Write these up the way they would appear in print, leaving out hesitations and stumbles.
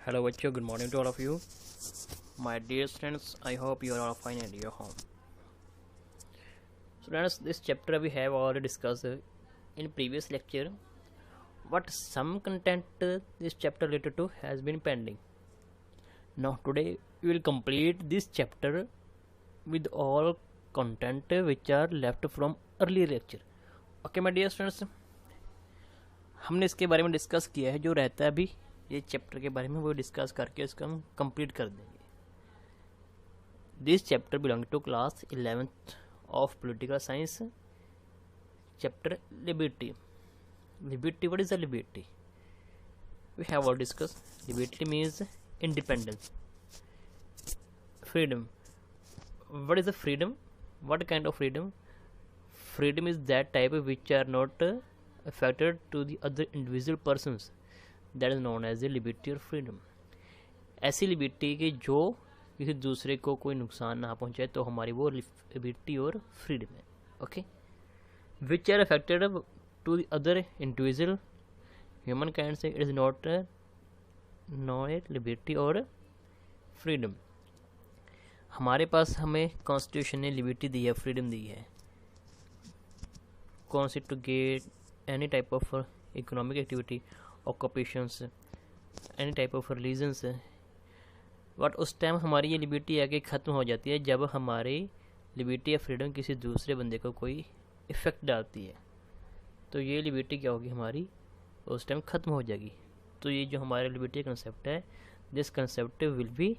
Hello, bachcho. Good morning to all of you. My dear students, I hope you are all fine at your home. Students, this chapter we have already discussed in previous lecture. What some content this chapter related to has been pending. Now today we will complete this chapter with all content which are left from earlier lecture. Okay, my dear students, हमने इसके बारे में discuss किया है. जो रहता है अभी ये चैप्टर के बारे में वो डिस्कस करके इसको हम कंप्लीट कर देंगे. This chapter belong to class 11th of political science, chapter liberty. Liberty, what is the liberty? We have all discussed. Liberty means independence, freedom. What is the freedom? What kind of freedom? Freedom is that type which are not affected to the other individual persons. That is known as the liberty or freedom. ऐसी liberty कि जो किसी दूसरे को कोई नुकसान ना पहुंचाए, तो हमारी वो लिबर्टी और फ्रीडम है. Okay, which are affected to the other individual human kind से, it is not a liberty और फ्रीडम. हमारे पास हमें कॉन्स्टिट्यूशन ने लिबर्टी दी है, फ्रीडम दी है. कौन सी? To get any type of economic activity, occupations, any type of religions. But उस टाइम हमारी ये लिबर्टी आगे ख़त्म हो जाती है जब हमारी लिबर्टी या फ्रीडम किसी दूसरे बंदे को कोई इफ़ेक्ट डालती है. तो ये लिबर्टी क्या होगी हमारी, उस टाइम ख़त्म हो जाएगी. तो ये जो हमारा लिबर्टी कंसेप्ट है, this concept will be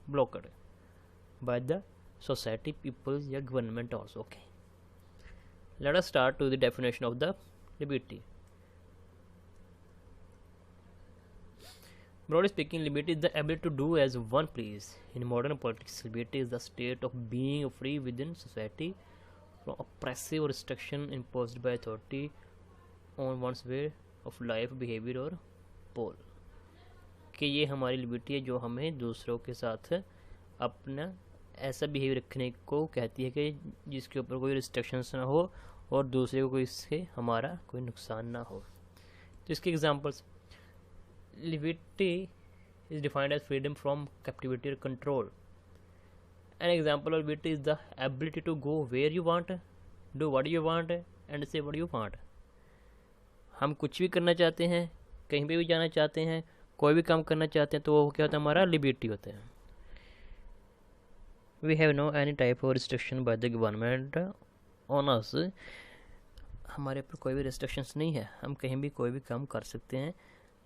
blocked by the society, peoples या government also. Okay, let us start to the definition of the liberty. Broadly speaking, liberty is the ability to do as one please. In modern politics, liberty is the state of being free within society from oppressive restriction imposed by authority on one's way of life, behavior और पोल. कि ये हमारी liberty है जो हमें दूसरों के साथ अपना ऐसा बिहेवियर रखने को कहती है कि जिसके ऊपर कोई रिस्ट्रिक्शंस ना हो और दूसरे को इससे हमारा कोई नुकसान ना हो. तो इसके examples: liberty is defined as freedom from captivity or control. An example of liberty is the ability to go where you want, do what you want and say what you want. हम कुछ भी करना चाहते हैं, कहीं पे भी जाना चाहते हैं, कोई भी काम करना चाहते हैं, तो वो क्या होता है, हमारा लिबर्टी होता है. We have no any type of restriction by the government on us. हमारे ऊपर कोई भी restrictions नहीं है, हम कहीं भी कोई भी काम कर सकते हैं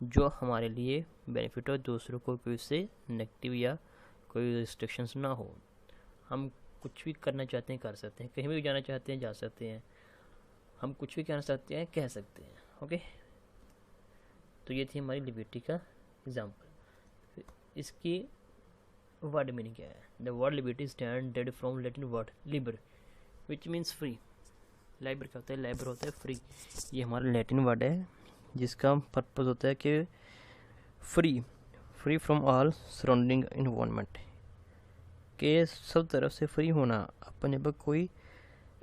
जो हमारे लिए बेनिफिट हो, दूसरों को कोई से नेगेटिव या कोई रिस्ट्रिक्शंस ना हो. हम कुछ भी करना चाहते हैं कर सकते हैं, कहीं भी जाना चाहते हैं जा सकते हैं, हम कुछ भी कहना चाहते हैं कह सकते हैं. ओके, तो ये थी हमारी लिबर्टी का एग्जांपल. इसकी वर्ड मीनिंग क्या है? The word liberty stand from Latin word Libre which means free. Liber क्या होता है? लाइबर होता है फ्री. ये हमारा लैटिन वर्ड है जिसका पर्पज़ होता है कि free from all surrounding environment, के सब तरफ से फ्री होना, अपने पर कोई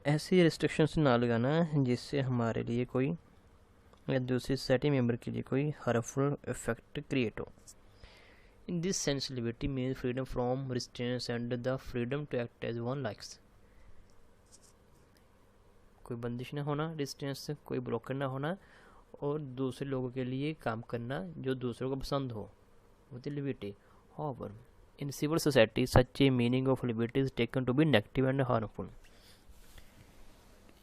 ऐसी रिस्ट्रिक्शंस ना लगाना जिससे हमारे लिए कोई या दूसरी सोसाइटी मेंबर के लिए कोई हार्मफुल इफेक्ट क्रिएट हो. In this sense liberty means freedom from restraints and the freedom to act as one likes. कोई बंदिश ना होना, रिस्ट्रेंट्स कोई ब्लॉकर ना होना, और दूसरे लोगों के लिए काम करना जो दूसरों को पसंद हो, वो थी liberty. However, in civil society, such a meaning of liberty is taken to be negative and harmful.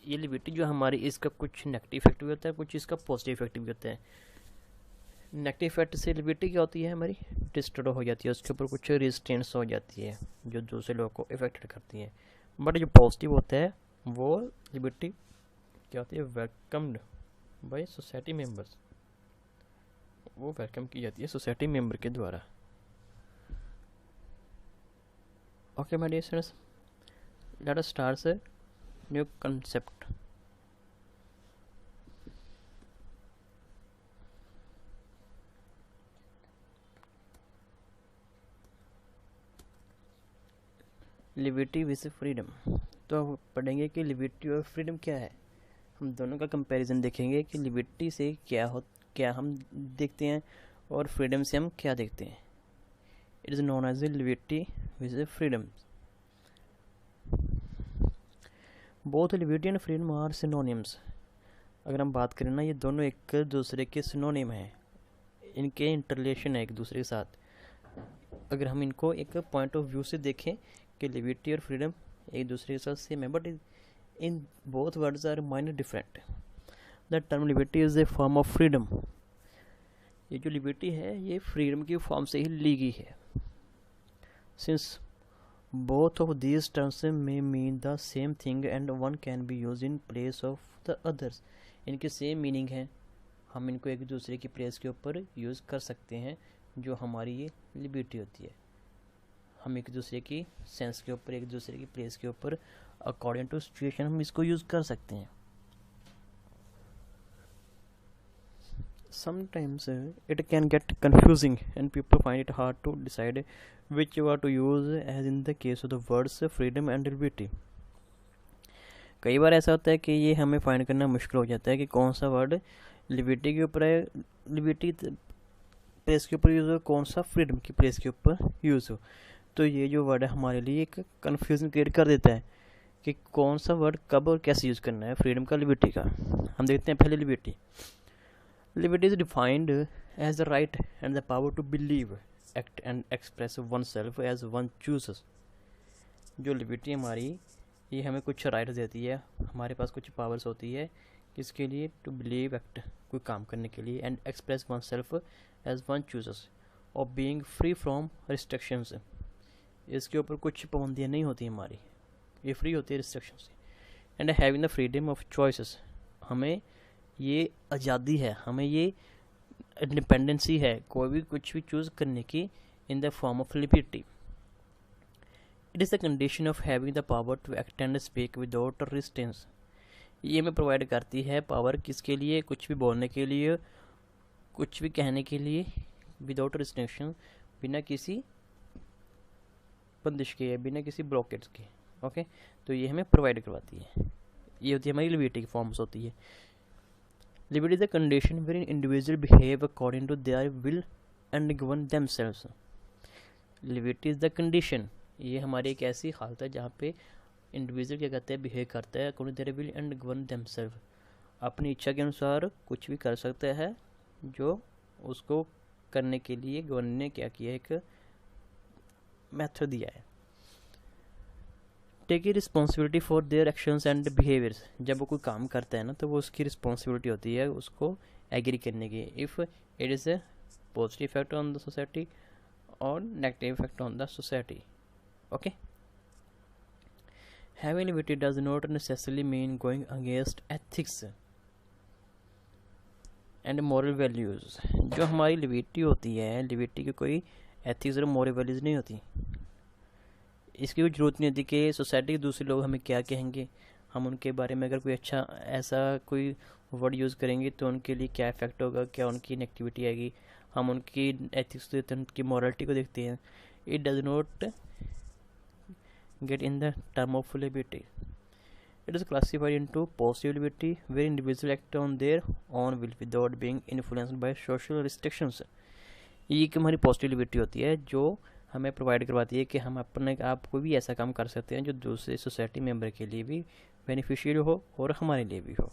ये लिबर्टी जो हमारी, इसका कुछ नेगेटिव इफेक्ट भी होता है, कुछ इसका पॉजिटिव इफेक्ट भी होता है. नेगेटिव इफेक्ट से लिबर्टी क्या होती है, हमारी डिस्टर्ब हो जाती है, उसके ऊपर कुछ रिस्ट्रेंट्स हो जाती है जो दूसरे लोगों को इफेक्टेड करती है. बट जो पॉजिटिव होता है वो लिबर्टी क्या होती है, वेलकम्ड बाय सोसाइटी मेंबर्स. वो वेलकम की जाती है सोसाइटी मेंबर के द्वारा. Okay my dear students, let us start a new concept. Liberty with freedom. तो अब पढ़ेंगे कि लिबर्टी और फ्रीडम क्या है. हम दोनों का कंपैरिजन देखेंगे कि लिबर्टी से क्या हम देखते हैं और फ्रीडम से हम क्या देखते हैं? It is known as a liberty with a freedom. Both liberty and freedom are synonyms. अगर हम बात करें ना, ये दोनों एक दूसरे के सिनोनिम हैं, इनके इंटरलेशन है एक दूसरे के साथ। अगर हम इनको एक पॉइंट ऑफ व्यू से देखें कि लिबर्टी और फ्रीडम एक दूसरे के साथ सेम है, but in both words are minor different. The term liberty is a form of freedom. ये जो लिबर्टी है ये फ्रीडम की फॉर्म से ही ली गई है। Since both of these terms may mean the same thing and one can be used in place of the others। इनके same meaning है, हम इनको एक दूसरे की प्लेस के ऊपर यूज़ कर सकते हैं। जो हमारी ये लिबर्टी होती है, हम एक दूसरे की सेंस के ऊपर, एक दूसरे की प्लेस के ऊपर अकॉर्डिंग टू सिचुएशन हम इसको यूज़ कर सकते हैं। Sometimes it can get confusing and people find it hard to decide which word to use, as in the case of the words freedom and liberty। कई बार ऐसा होता है कि ये हमें फाइंड करना मुश्किल हो जाता है कि कौन सा वर्ड लिबर्टी के ऊपर है, लिबर्टी प्लेस के ऊपर यूज़ हो, कौन सा फ्रीडम की प्लेस के ऊपर यूज़ हो। तो ये जो वर्ड है हमारे लिए एक कन्फ्यूजन क्रिएट कर देता है कि कौन सा वर्ड कब और कैसे यूज़ करना है, फ्रीडम का, लिबर्टी का। हम देखते हैं पहले liberty. Liberty is defined as the right and the power to believe, act and express oneself as one chooses। जो लिबर्टी हमारी, ये हमें कुछ राइट देती है, हमारे पास कुछ पावर्स होती है, किसके लिए? टू बिलीव, एक्ट, कोई काम करने के लिए, and express oneself as one chooses, और बीइंग फ्री फ्रॉम रिस्ट्रिक्शंस। इसके ऊपर कुछ पाबंदियाँ नहीं होती हमारी, ये फ्री होती है रिस्ट्रिक्शन से। And having the freedom of choices, हमें ये आज़ादी है, हमें ये इंडिपेंडेंसी है कोई भी कुछ भी चूज़ करने की, in the form of liberty. It is the condition of having the power to act and speak without restraints. ये हमें प्रोवाइड करती है पावर, किसके लिए? कुछ भी बोलने के लिए, कुछ भी कहने के लिए, विदाउट रिस्ट्रिक्शन, बिना किसी बंदिश के, बिना किसी ब्लॉकेट्स के। ओके, तो ये हमें प्रोवाइड करवाती है, ये होती है हमारी लिबर्टी की फॉर्म्स होती है। Liberty is the condition wherein individuals behave according to their will and govern themselves। Liberty is the condition, ये हमारी एक ऐसी हालत है जहाँ पे इंडिविजुअल क्या कहते हैं, बिहेव करता है according to their will and govern themself, अपनी इच्छा के अनुसार कुछ भी कर सकता है, जो उसको करने के लिए गवर्न ने क्या किया, एक मेथड दिया है। Take responsibility for their actions and behaviours, जब वो कोई काम करता है ना, तो वो उसकी रिस्पॉन्सिबिलिटी होती है उसको एग्री करने की। If it is a positive effect on the society और negative effect on the society. Okay, having liberty does not necessarily mean going against ethics and moral values. जो हमारी लिबर्टी होती है, लिबर्टी की कोई एथिक्स और मॉरल वैल्यूज़ नहीं होती। इसकी कोई ज़रूरत नहीं होती कि सोसाइटी के दूसरे लोग हमें क्या कहेंगे, हम उनके बारे में अगर कोई अच्छा ऐसा कोई वर्ड यूज़ करेंगे तो उनके लिए क्या इफ़ेक्ट होगा, क्या उनकी नेगेटिविटी आएगी। हम उनकी एथिक्स देखते हैं, उनकी मॉरलिटी को देखते हैं। It does not get in the term of liberty. It is classified into positive liberty where individual act on their own will without being influenced by social restrictions. ये एक हमारी पॉजिटिव लिबर्टी होती है, जो हमें प्रोवाइड करवाती है कि हम अपने आप को भी ऐसा काम कर सकते हैं जो दूसरे सोसाइटी मेंबर के लिए भी बेनिफिशियल हो और हमारे लिए भी हो।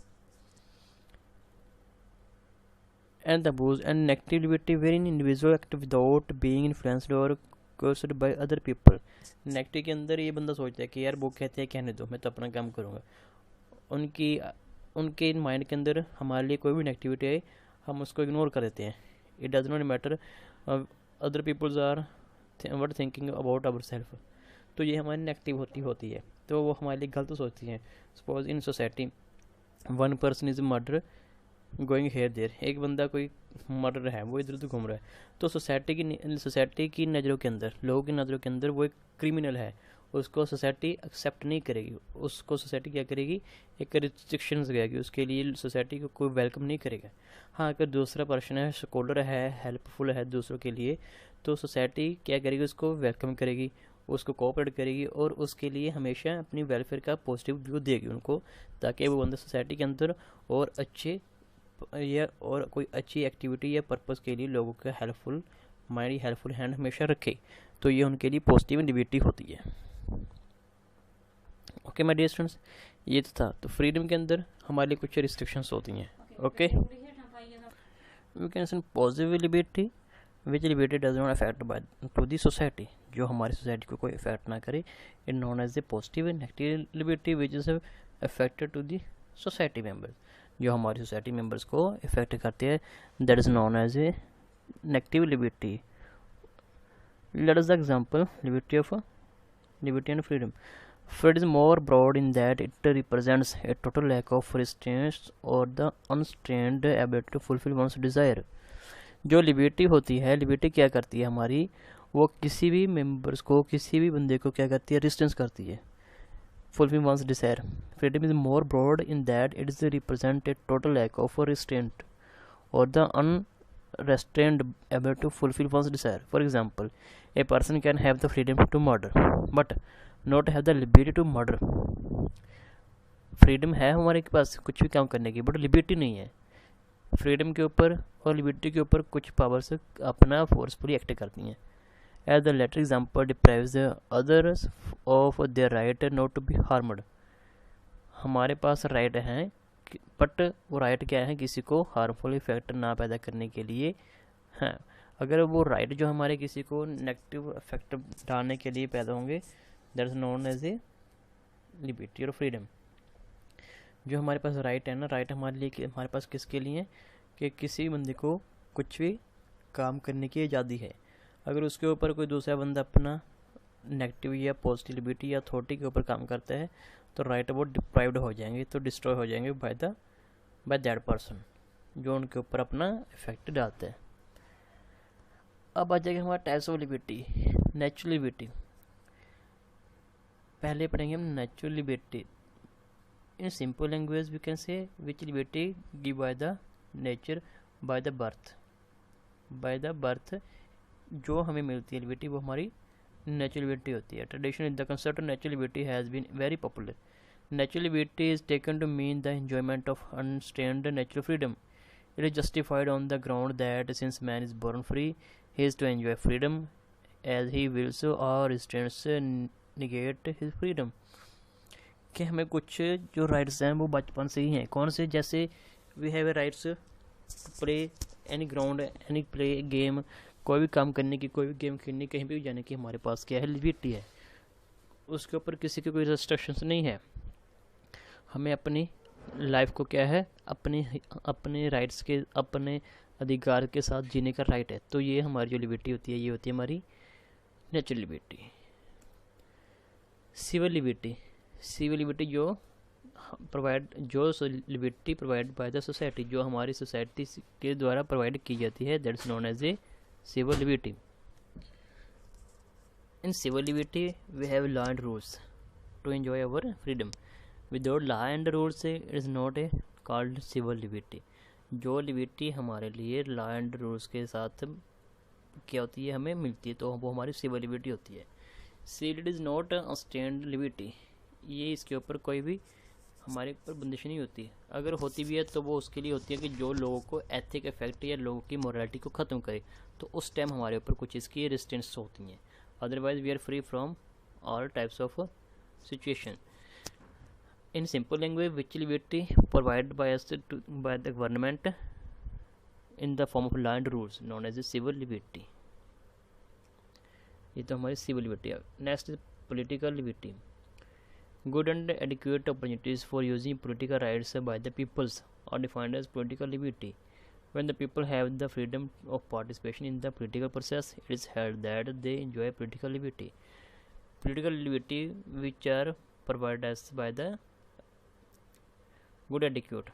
And the abuse and negative liberty where in individual act without being influenced और coerced by other people. Negative के अंदर ये बंदा सोचता है कि यार वो कहते हैं कहने दो, मैं तो अपना काम करूँगा। उनके माइंड के अंदर हमारे लिए कोई भी नेगेटिविटी है, हम उसको इग्नोर कर देते हैं। It does not matter other peoples are what thinking about our self. तो ये हमारी नेगेटिव होती है, तो वो हमारे लिए गलत सोचती हैं। Suppose in society one person is murder going here there, एक बंदा कोई मर्डर है, वो इधर उधर घूम रहा है, तो सोसाइटी की नज़रों के अंदर, लोगों की नज़रों के अंदर वो एक क्रिमिनल है, उसको सोसाइटी एक्सेप्ट नहीं करेगी। उसको सोसाइटी क्या करेगी, एक रिस्ट्रिक्शंस देगी, उसके लिए सोसाइटी को कोई वेलकम नहीं करेगा। हाँ, अगर दूसरा पर्सन है, स्कॉलर है, हेल्पफुल है दूसरों के लिए, तो सोसाइटी क्या करेगी, उसको वेलकम करेगी, उसको कोऑपरेट करेगी और उसके लिए हमेशा अपनी वेलफेयर का पॉजिटिव व्यू देगी उनको, ताकि वो बंदा सोसाइटी के अंदर और अच्छे या और कोई अच्छी एक्टिविटी या पर्पस के लिए लोगों का हेल्पफुल माइंड, हेल्पफुल हैंड हमेशा रखे, तो ये उनके लिए पॉजिटिव लिबर्टी होती है। ओके माय डियर स्टूडेंट्स, ये तो था। तो फ्रीडम के अंदर हमारे लिए कुछ रिस्ट्रिक्शंस होती हैं। Okay, we can say positive liberty which liberty does not affect by to the society, जो हमारी सोसाइटी को कोई इफेक्ट ना करे, it known as a positive and negative liberty which is affected to the society members, जो हमारी society members को effect करती है, that is known as a negative liberty. Let us the example liberty of liberty and freedom. Freedom is more broad in that it represents a total lack of restraints or the unstrained ability to fulfill one's desire. जो liberty होती है, liberty क्या करती है हमारी, वो किसी भी मेंबर्स को, किसी भी बंदे को क्या करती है, रिस्ट्रेंस करती है, fulfill one's desire. Freedom is more broad in that it is represent a total lack of restraint or the unrestrained ability to fulfill one's desire. For example, a person can have the freedom to murder but not have the liberty to murder. Freedom है हमारे पास कुछ भी काम करने की, but liberty नहीं है। Freedom के ऊपर और लिबर्टी के ऊपर कुछ पावर्स अपना फोर्सफुली एक्ट करती हैं। As the latter example deprives the others of their right not to be harmed. हमारे पास राइट हैं, बट वो राइट क्या है, किसी को हार्मफुल इफेक्ट ना पैदा करने के लिए हैं। अगर वो राइट जो हमारे किसी को नेगेटिव इफेक्ट डालने के लिए पैदा होंगे, that is known as a liberty और फ्रीडम। जो हमारे पास राइट है ना, राइट हमारे लिए, हमारे पास किसके लिए है कि किसी बंदे को कुछ भी काम करने की आज़ादी है। अगर उसके ऊपर कोई दूसरा बंदा अपना नेगेटिव या पॉजिटिव लिबर्टी या अथॉरिटी के ऊपर काम करता है, तो राइट वो डिप्राइव्ड हो जाएंगे, तो डिस्ट्रॉय हो जाएंगे बाय दैट पर्सन जो उनके ऊपर अपना इफेक्ट डालता है। अब आ जाएगा हमारा types of liberty. Natural liberty पहले पढ़ेंगे हम। Natural liberty in simple language we can say which liberty give by the nature, by the birth जो हमें मिलती है लिबर्टी, वो हमारी नेचुरल लिबर्टी होती है। Tradition in the concept of natural liberty has been very popular. Natural liberty is taken to mean the enjoyment of unstrained natural freedom. It is justified on the ground that since man is born free, he is to enjoy freedom as he wills or restraints negate his freedom। कि हमें कुछ जो rights हैं वो बचपन से ही हैं। कौन से? जैसे we have a rights play any ground, any play game, कोई भी काम करने की, कोई भी गेम खेलने, कहीं भी जाने की हमारे पास क्या है, लिबर्टी है। उसके ऊपर किसी की कोई रेस्ट्रिक्शंस नहीं है। हमें अपनी लाइफ को क्या है, अपने राइट्स के, अपने अधिकार के साथ जीने का राइट है। तो ये हमारी जो लिबर्टी होती है, ये होती है हमारी natural liberty. Civil liberty, civil liberty जो liberty provide by the society, जो हमारी सोसाइटी के द्वारा प्रोवाइड की जाती है, that is known as a civil liberty. In civil liberty we have law and rules to enjoy our freedom. Without law and rules it is not a called civil liberty. जो liberty हमारे लिए law and rules के साथ क्या होती है, हमें मिलती है, तो वो हमारी सिविल लिबर्टी होती है। सिविल इज नॉट अनस्ट्रेन्ड लिबर्टी, ये इसके ऊपर कोई भी हमारे ऊपर बंदिश नहीं होती। अगर होती भी है तो वो उसके लिए होती है कि जो लोगों को एथिक इफेक्ट या लोगों की मोरालिटी को ख़त्म करे, तो उस टाइम हमारे ऊपर कुछ इसकी रिस्ट्रेंट्स होती हैं। Otherwise we are free from all types of situation. In simple language, which liberty provided by us by the government in the form of law and rules known as a civil liberty। ये तो हमारी civil liberty है। Next is political liberty. Good and adequate opportunities for using political rights by the peoples are defined as political liberty. When the people have the freedom of participation in the political process, it is held that they enjoy political liberty. Political liberty which are provided as by the good adequate,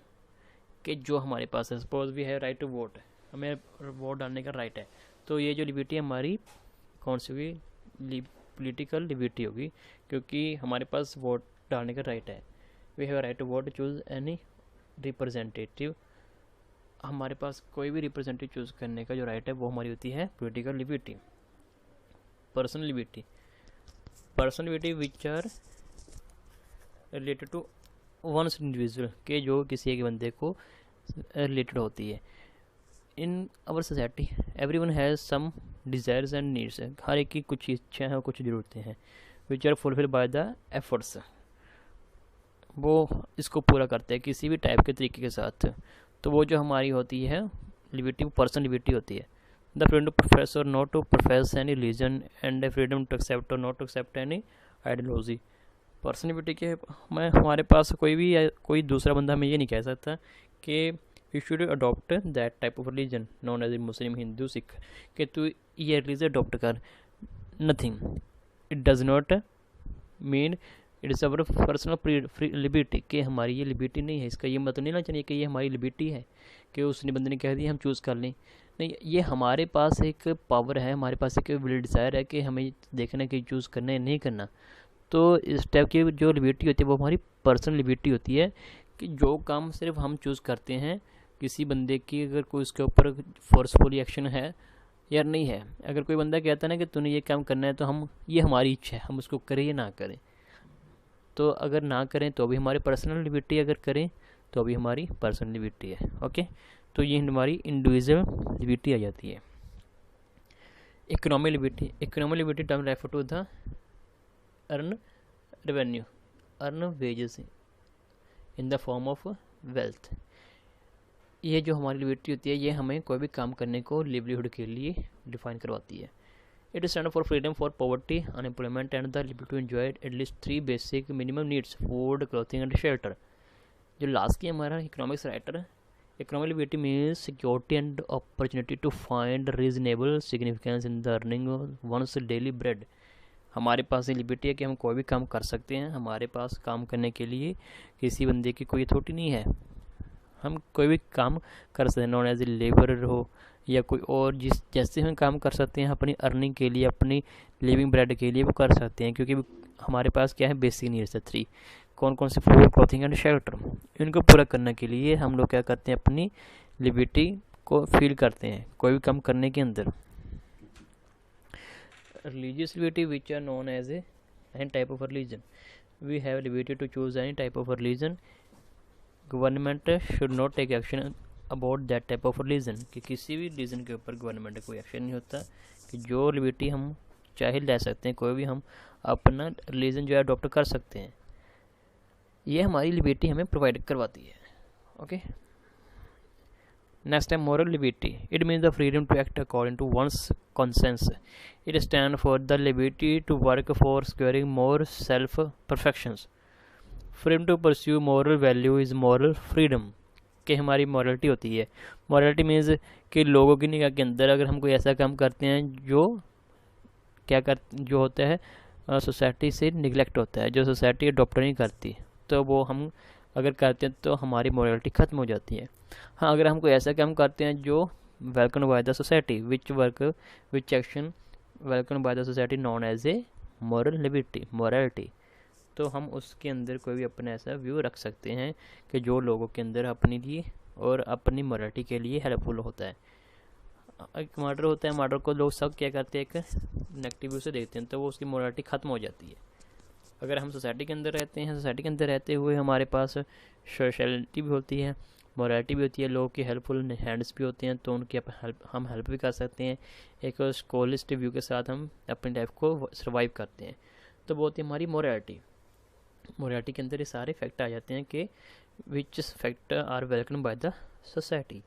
कि जो हमारे पास है, suppose we have right to vote, हमें vote डालने का right है, तो ये जो लिबर्टी है हमारी कौन सी होगी, पॉलिटिकल लिबर्टी होगी, क्योंकि हमारे पास वोट डालने का राइट है। We have right to vote choose any representative, हमारे पास कोई भी रिप्रेजेंटेटिव चूज़ करने का जो राइट है वो हमारी होती है political liberty. Personal liberty, personal liberty which are related to one's individual, के जो किसी एक बंदे को रिलेटेड होती है। In our society everyone has some desires and needs, हर एक की कुछ इच्छाएं हैं, कुछ ज़रूरतें हैं, which are fulfil by the efforts, वो इसको पूरा करते हैं किसी भी टाइप के तरीके के साथ। तो वो जो हमारी होती है लिबर्टी, वो पर्सनल लिबर्टी होती है। द फ्रीडम टू प्रोफेस और not to profess any religion and freedom to accept और not to accept any ideology. Personal liberty के मैं हमारे पास कोई दूसरा बंदा हमें ये नहीं कह सकता कि you should adopt that type of religion known as a Muslim, Hindu, Sikh, कि तू ये रिलीजन अडॉप्ट कर। Nothing, it does not mean it is our personal liberty, कि हमारी ये लिबर्टी नहीं है। इसका ये मतलब नहीं ना चाहिए कि ये हमारी लिबर्टी है कि उसने बंदे ने कह दिया हम चूज़ कर लें। नहीं, ये हमारे पास एक पावर है, हमारे पास एक विल डिज़ायर है कि हमें देखना कि चूज़ करना है नहीं करना। तो इस टाइप की जो लिबर्टी होती है वो हमारी पर्सनल लिबर्टी होती है, कि जो काम सिर्फ हम चूज़ करते हैं। किसी बंदे की अगर कोई उसके ऊपर फोर्सफुली एक्शन है या नहीं है, अगर कोई बंदा कहता है ना कि तूने ये काम करना है, तो हम, ये हमारी इच्छा है, हम उसको करें या ना करें। तो अगर ना करें तो भी हमारी पर्सनल लिबर्टी, अगर करें तो भी हमारी पर्सनल लिबर्टी है। ओके, तो ये हमारी इंडिविजुअल लिबर्टी आ जाती है। Economic liberty, economic liberty term refer to the earn revenue, earn wages in the form of wealth. ये जो हमारी लिबर्टी होती है, ये हमें कोई भी काम करने को लिवलीहुड के लिए डिफाइन करवाती है। It stand for freedom for poverty, unemployment and the liberty to enjoy at least 3 basic minimum needs, food, clothing and shelter. जो लास्ट की हमारा economics writer, economic liberty means security and opportunity to find reasonable significance in the earning one's daily bread. हमारे पास ये liberty है कि हम कोई भी काम कर सकते हैं, हमारे पास काम करने के लिए किसी बंदे की कोई अथॉरिटी नहीं है, हम कोई भी काम कर सकते हैं, नॉन एज ए लेबरर हो या कोई और, जिस जैसे हम काम कर सकते हैं अपनी अर्निंग के लिए, अपनी लिविंग ब्रेड के लिए वो कर सकते हैं, क्योंकि हमारे पास क्या है, बेसिक नीड्स है 3। कौन कौन से? Food, clothing and shelter. इनको पूरा करने के लिए हम लोग क्या करते हैं, अपनी लिबर्टी को फील करते हैं कोई भी काम करने के अंदर। Religious liberty, which are known as any type of religion, we have liberty to choose any type of religion. Government should not take action about that type of religion, कि किसी भी रिलीजन के ऊपर गवर्नमेंट का कोई action नहीं होता, कि जो लिबर्टी हम चाहे ले सकते हैं, कोई भी हम अपना रिलीजन जो है अडॉप्ट कर सकते हैं, ये हमारी लिबर्टी हमें प्रोवाइड करवाती है। ओके, नेक्स्ट है moral liberty. It means the freedom to act according to one's conscience. It stands for the liberty to work for securing more self-perfections. Freedom to pursue moral value is moral freedom. कि हमारी morality होती है। Morality means कि लोगों की निगाह के अंदर अगर हम कोई ऐसा काम करते हैं जो जो होता है सोसाइटी से निगलेक्ट होता है, जो सोसाइटी अडॉप्ट नहीं करती, तो वो हम अगर करते हैं तो हमारी मॉरलिटी ख़त्म हो जाती है। हाँ, अगर हम कोई ऐसा काम करते हैं जो welcome by the society, which action welcome by the society known as a moral liberty, morality, तो हम उसके अंदर कोई भी अपना ऐसा व्यू रख सकते हैं कि जो लोगों के अंदर अपने लिए और अपनी मॉरलिटी के लिए हेल्पफुल होता है। एक मर्डर होता है, मर्डर को लोग सब क्या करते हैं, एक नेगेटिव व्यू से देखते हैं, तो वो उसकी मॉरलिटी ख़त्म हो जाती है। अगर हम सोसाइटी के अंदर रहते हैं, सोसाइटी के अंदर रहते हुए हमारे पास सोशलिटी भी होती है, मॉरलिटी भी होती है, लोगों की हेल्पफुल हैंड्स भी होते हैं, तो उनकी हम हेल्प भी कर सकते हैं। एक स्कॉलिस्ट व्यू के साथ हम अपनी लाइफ को सर्वाइव करते हैं, तो बहुत ही हमारी मॉरलिटी के अंदर ये सारे फैक्टर आ जाते हैं कि which factor are welcome by the society,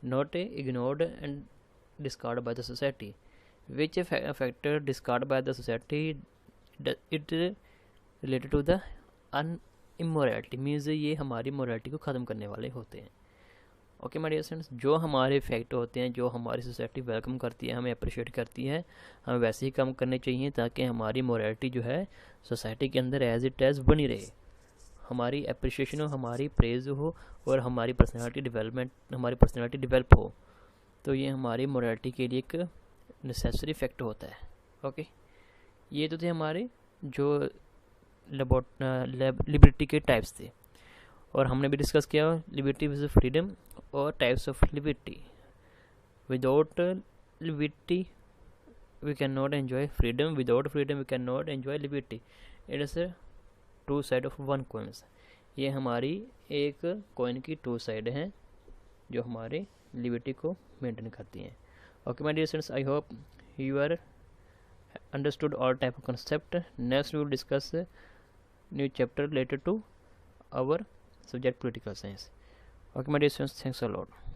not ignored and discard by the society, which factor discard by the society it related to the immorality, means ये हमारी मोरलिटी को ख़त्म करने वाले होते हैं। ओके माय डियर फ्रेंड्स, जो हमारे फैक्ट होते हैं, जो हमारी सोसाइटी वेलकम करती है, हमें अप्रिशिएट करती है, हमें वैसे ही काम करने चाहिए ताकि हमारी मोरलिटी जो है सोसाइटी के अंदर एज इट एज बनी रहे, हमारी अप्रिशिएशन हो, हमारी प्रेज हो और हमारी पर्सनैलिटी डेवलप हो। तो ये हमारी मोरलिटी के लिए एक नेसेसरी फैक्ट होता है। ओके, ये तो थे हमारे जो लिबर्टी के टाइप्स थे, और हमने भी डिस्कस किया लिबर्टी विद फ्रीडम और types of liberty. Without liberty we cannot enjoy freedom, without freedom we cannot enjoy liberty. It is two side of one coins. ये हमारी एक कॉइन की टू साइड हैं, जो हमारे liberty को maintain करती हैं। Okay my dear students, I hope you are understood all type of concept. Next we will discuss new chapter related to our subject political science. Okay my dear students, thanks a lot.